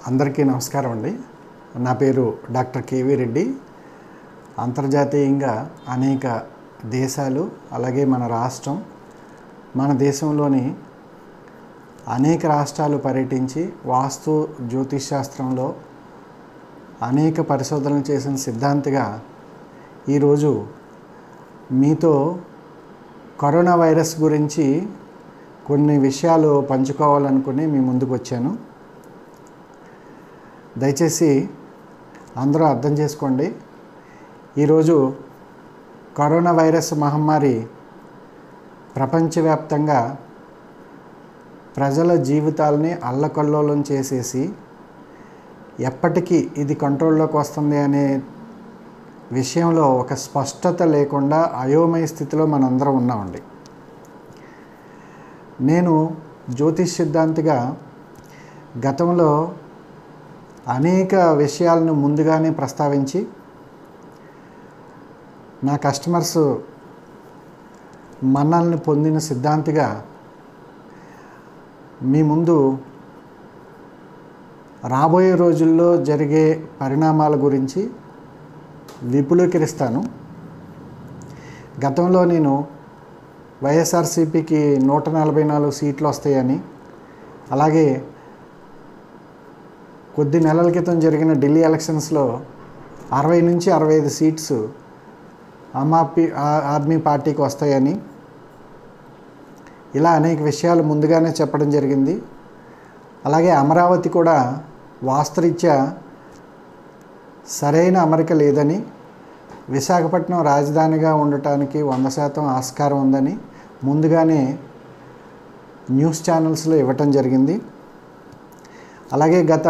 అందరికీ నమస్కారం అండి. నా పేరు డాక్టర్ కేవీ రెడ్డి. అంతర్జాతీయంగా అనేక దేశాలు అలాగే మన రాష్ట్రం, మన దేశంలోని అనేక రాష్ట్రాలు పర్యటించి వాస్తు జ్యోతిష్ శాస్త్రంలో అనేక పరిశోధనలు చేసిన సిద్ధాంతిగా ఈరోజు మీతో కరోనా వైరస్ గురించి కొన్ని విషయాలు పంచుకోవాలనుకుని మీ ముందుకు వచ్చాను. దయచేసి అందరూ అర్థం చేసుకోండి. ఈరోజు కరోనా వైరస్ మహమ్మారి ప్రపంచవ్యాప్తంగా ప్రజల జీవితాలని అల్లకల్లోలం చేసేసి ఎప్పటికీ ఇది కంట్రోల్లోకి వస్తుంది అనే విషయంలో ఒక స్పష్టత లేకుండా అయోమయ స్థితిలో మనందరం ఉన్నామండి. నేను జ్యోతిష్ సిద్ధాంతిగా గతంలో అనేక విషయాలను ముందుగానే ప్రస్తావించి నా కస్టమర్స్ మన్నల్ని పొందిన సిద్ధాంతిగా మీ ముందు రాబోయే రోజుల్లో జరిగే పరిణామాల గురించి విపులీకరిస్తాను. గతంలో నేను వైఎస్ఆర్సీపీకి 144 సీట్లు వస్తాయని, అలాగే కొద్ది నెలల క్రితం జరిగిన ఢిల్లీ ఎలక్షన్స్లో 60 నుంచి 65 సీట్స్ ఆమ్ ఆద్మీ పార్టీకి వస్తాయని, ఇలా అనేక విషయాలు ముందుగానే చెప్పడం జరిగింది. అలాగే అమరావతి కూడా వాస్తరీత్యా సరైన అమరిక లేదని, విశాఖపట్నం రాజధానిగా ఉండటానికి 100% ఆస్కారం ఉందని ముందుగానే న్యూస్ ఛానల్స్లో ఇవ్వటం జరిగింది. అలాగే గత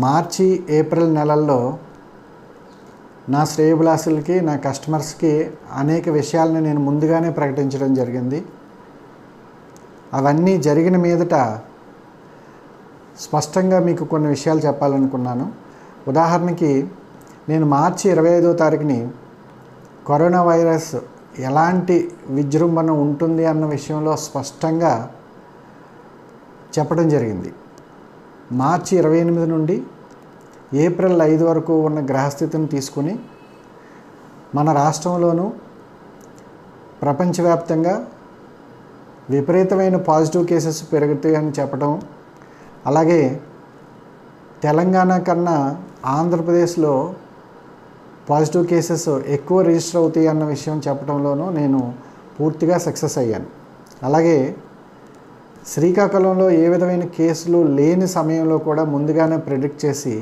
మార్చి ఏప్రిల్ నెలల్లో నా శ్రేయోభిలాషులకి, నా కస్టమర్స్కి అనేక విషయాలను నేను ముందుగానే ప్రకటించడం జరిగింది. అవన్నీ జరిగిన మీదట స్పష్టంగా మీకు కొన్ని విషయాలు చెప్పాలనుకున్నాను. ఉదాహరణకి నేను మార్చి 25వ తారీఖుని కరోనా వైరస్ ఎలాంటి విజృంభణ ఉంటుంది అన్న విషయంలో స్పష్టంగా చెప్పడం జరిగింది. మార్చి 28 నుండి ఏప్రిల్ 5 వరకు ఉన్న గ్రహస్థితిని తీసుకుని మన రాష్ట్రంలోనూ ప్రపంచవ్యాప్తంగా విపరీతమైన పాజిటివ్ కేసెస్ పెరుగుతాయని చెప్పడం, అలాగే తెలంగాణ కన్నా ఆంధ్రప్రదేశ్లో పాజిటివ్ కేసెస్ ఎక్కువ రిజిస్టర్ అవుతాయి అన్న విషయం చెప్పడంలోనూ నేను పూర్తిగా సక్సెస్ అయ్యాను. అలాగే శ్రీకాకుళంలో ఏ విధమైన కేసులు లేని సమయంలో కూడా ముందుగానే ప్రెడిక్ట్ చేసి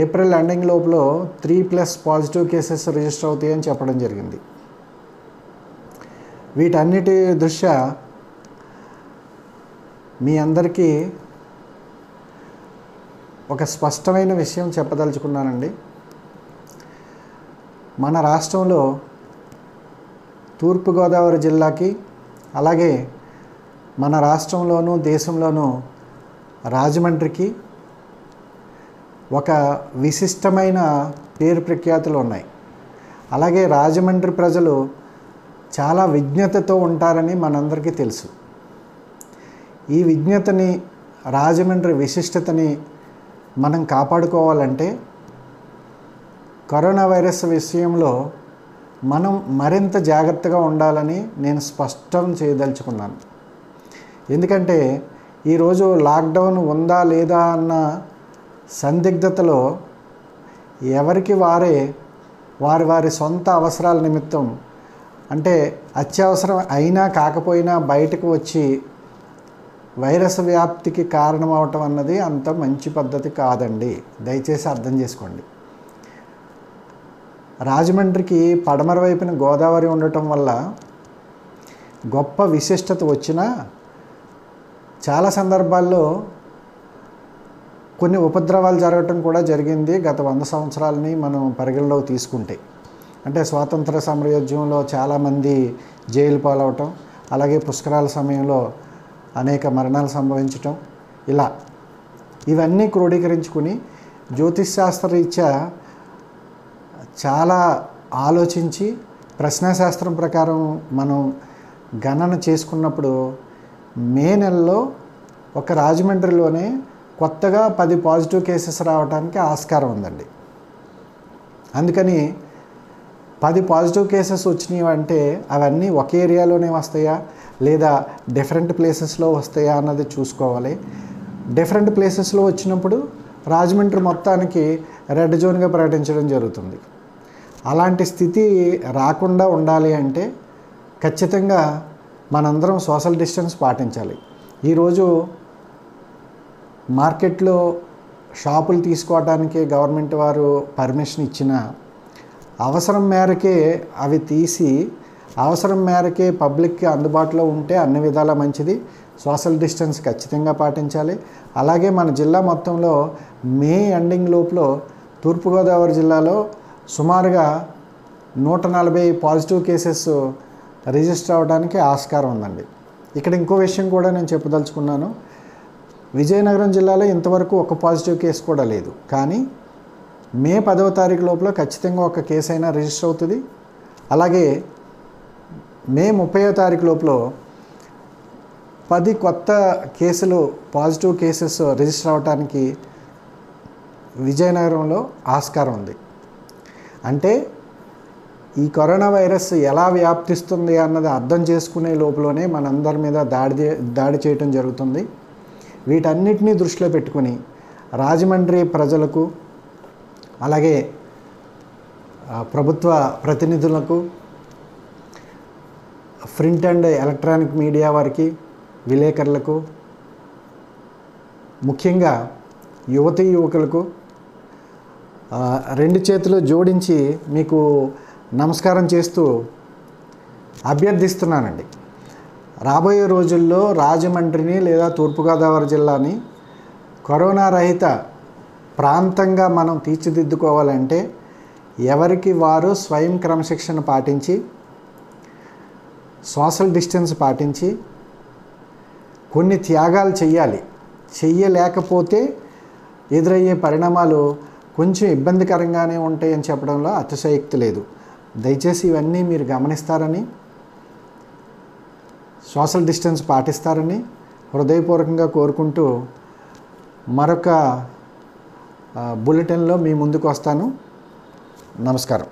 ఏప్రిల్ ఎండింగ్ లోపల 3+ పాజిటివ్ కేసెస్ రిజిస్టర్ అవుతాయని చెప్పడం జరిగింది. వీటన్నిటి దృష్ట్యా మీ అందరికీ ఒక స్పష్టమైన విషయం చెప్పదలుచుకున్నానండి. మన రాష్ట్రంలో తూర్పుగోదావరి జిల్లాకి, అలాగే మన రాష్ట్రంలోనూ దేశంలోనూ రాజమండ్రికి ఒక విశిష్టమైన పేరు ప్రఖ్యాతులు ఉన్నాయి. అలాగే రాజమండ్రి ప్రజలు చాలా విజ్ఞతతో ఉంటారని మనందరికీ తెలుసు. ఈ విజ్ఞతని, రాజమండ్రి విశిష్టతని మనం కాపాడుకోవాలంటే కరోనా వైరస్ విషయంలో మనం మరింత జాగ్రత్తగా ఉండాలని నేను స్పష్టం చేయదలుచుకున్నాను. ఎందుకంటే ఈరోజు లాక్డౌన్ ఉందా లేదా అన్న సందిగ్ధతలో ఎవరికి వారే వారి సొంత అవసరాల నిమిత్తం, అంటే అత్యవసరం అయినా కాకపోయినా బయటకు వచ్చి వైరస్ వ్యాప్తికి కారణమవటం అన్నది అంత మంచి పద్ధతి కాదండి. దయచేసి అర్థం చేసుకోండి. రాజమండ్రికి పడమర వైపున గోదావరి ఉండటం వల్ల గొప్ప విశిష్టత వచ్చినా చాలా సందర్భాల్లో కొన్ని ఉపద్రవాలు జరగటం కూడా జరిగింది. గత 100 సంవత్సరాలని మనం పరిగణలోకి తీసుకుంటే, అంటే స్వాతంత్ర సమరయోద్యమంలో చాలామంది జైలు పాలవటం, అలాగే పుష్కరాల సమయంలో అనేక మరణాలు సంభవించటం, ఇవన్నీ క్రోడీకరించుకుని జ్యోతిష్ శాస్త్రరీత్యా చాలా ఆలోచించి ప్రశ్నాశాస్త్రం ప్రకారం మనం గణన చేసుకున్నప్పుడు మే నెలలో ఒక రాజమండ్రిలోనే కొత్తగా 10 పాజిటివ్ కేసెస్ రావడానికి ఆస్కారం ఉందండి. అందుకని 10 పాజిటివ్ కేసెస్ వచ్చినాయి అంటే అవన్నీ ఒక ఏరియాలోనే వస్తాయా లేదా డిఫరెంట్ ప్లేసెస్లో వస్తాయా అన్నది చూసుకోవాలి. డిఫరెంట్ ప్లేసెస్లో వచ్చినప్పుడు రాజమండ్రి మొత్తానికి రెడ్ జోన్గా ప్రకటించడం జరుగుతుంది. అలాంటి స్థితి రాకుండా ఉండాలి అంటే ఖచ్చితంగా మనందరం సోషల్ డిస్టెన్స్ పాటించాలి. ఈరోజు మార్కెట్లో షాపులు తీసుకోవడానికి గవర్నమెంట్ వారు పర్మిషన్ ఇచ్చిన అవసరం మేరకే అవి తీసి అవసరం మేరకే పబ్లిక్కి అందుబాటులో ఉంటే అన్ని విధాలా మంచిది. సోషల్ డిస్టెన్స్ ఖచ్చితంగా పాటించాలి. అలాగే మన జిల్లా మొత్తంలో మే ఎండింగ్ లోపల తూర్పుగోదావరి జిల్లాలో సుమారుగా 140 పాజిటివ్ కేసెస్ రిజిస్టర్ అవ్వడానికి ఆస్కారం ఉందండి. ఇక్కడ ఇంకో విషయం కూడా నేను చెప్పదలుచుకున్నాను. విజయనగరం జిల్లాలో ఇంతవరకు ఒక పాజిటివ్ కేసు కూడా లేదు. కానీ మే 10వ తారీఖు లోపల ఖచ్చితంగా ఒక కేసు అయినా రిజిస్టర్ అవుతుంది. అలాగే మే 30వ తారీఖు లోపల 10 కొత్త కేసులు పాజిటివ్ కేసెస్ రిజిస్టర్ అవ్వడానికి విజయనగరంలో ఆస్కారం ఉంది. అంటే ఈ కరోనా వైరస్ ఎలా వ్యాప్తిస్తుంది అన్నది అర్థం చేసుకునే లోపలనే మనందరి మీద దాడి చేయటం జరుగుతుంది. వీటన్నిటినీ దృష్టిలో పెట్టుకుని రాజమండ్రి ప్రజలకు అలాగే ప్రభుత్వ ప్రతినిధులకు ప్రింట్ అండ్ ఎలక్ట్రానిక్ మీడియా వారికి విలేకరులకు ముఖ్యంగా యువతీ యువకులకు 2 చేతులు జోడించి మీకు నమస్కారం చేస్తూ అభ్యర్థిస్తున్నానండి. రాబోయే రోజుల్లో రాజమండ్రిని లేదా తూర్పుగోదావరి జిల్లాని కరోనా రహిత ప్రాంతంగా మనం తీర్చిదిద్దుకోవాలంటే ఎవరికి వారు స్వయం క్రమశిక్షణ పాటించి సోషల్ డిస్టెన్స్ పాటించి కొన్ని త్యాగాలు చేయాలి. చెయ్యలేకపోతే ఎదురయ్యే పరిణామాలు కొంచెం ఇబ్బందికరంగానే ఉంటాయని చెప్పడంలో అతిశయోక్తి లేదు. దయచేసి ఇవన్నీ మీరు గమనిస్తారని సోషల్ డిస్టెన్స్ పాటిస్తారని హృదయపూర్వకంగా కోరుకుంటూ మరొక బులెటిన్లో మీ ముందుకు వస్తాను. నమస్కారం.